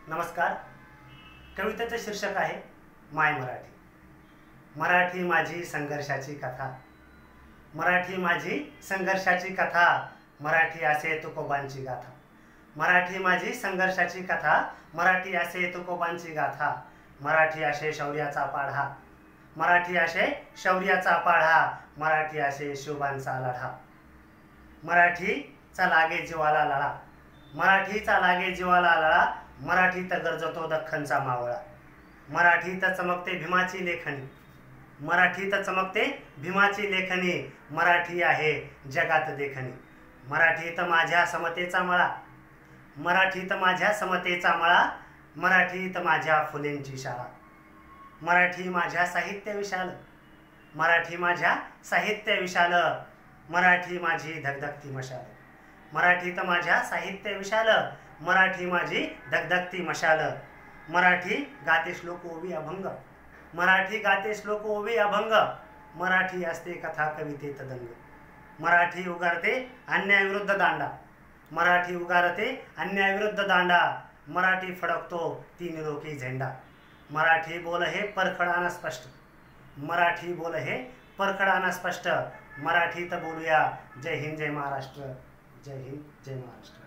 नमस्कार. कवितेचे शीर्षक आहे माय मराठी. मराठी माझी संघर्षाची कथा, मराठी माझी संघर्षाची कथा, मराठी असे तुकोबांची गाथा. मराठी माझी संघर्षाची कथा, मराठी असे तुकोबांची गाथा. मराठी असे शौर्याचा पाढा, मराठी असे शौर्याचा पाढा, मराठी असे शिवबांचा लढा. मराठीचा लागे जीवाला लळा, मराठीचा लागे जीवाला लळा, मराठीत गरजतो दख्खनचा मावळा. मराठीत चमकते भीमाची लेखणी, मराठीत चमकते भीमाची लेखणी, मराठी आहे जगात देखणी. मराठीत माझ्या समतेचा मळा, मराठीत माझ्या समतेचा मळा, मराठीत माझ्या फुलेंची शाळा. मराठी माझ्या साहित्य विशाल, मराठी माझ्या साहित्य विशाल, मराठी माझी धगधगती मशाल. मराठीत माझ्या साहित्य विशाल, मराठी माझी धगधगती मशाल. मराठी गाते श्लोक ओवी अभंग, मराठी गाते श्लोक ओवी अभंग, मराठी असते कथा कवितेत दंग. मराठी उगारते अन्यायविरुद्ध दांडा, मराठी उगारते अन्यायविरुद्ध दांडा, मराठी फडकतो तीन लोकी झेंडा. मराठी बोल हे परखडानं स्पष्ट, मराठी बोल हे परखडानं स्पष्ट, मराठीत बोलूया जय हिंद जय महाराष्ट्र, जय हिंद जय महाराष्ट्र.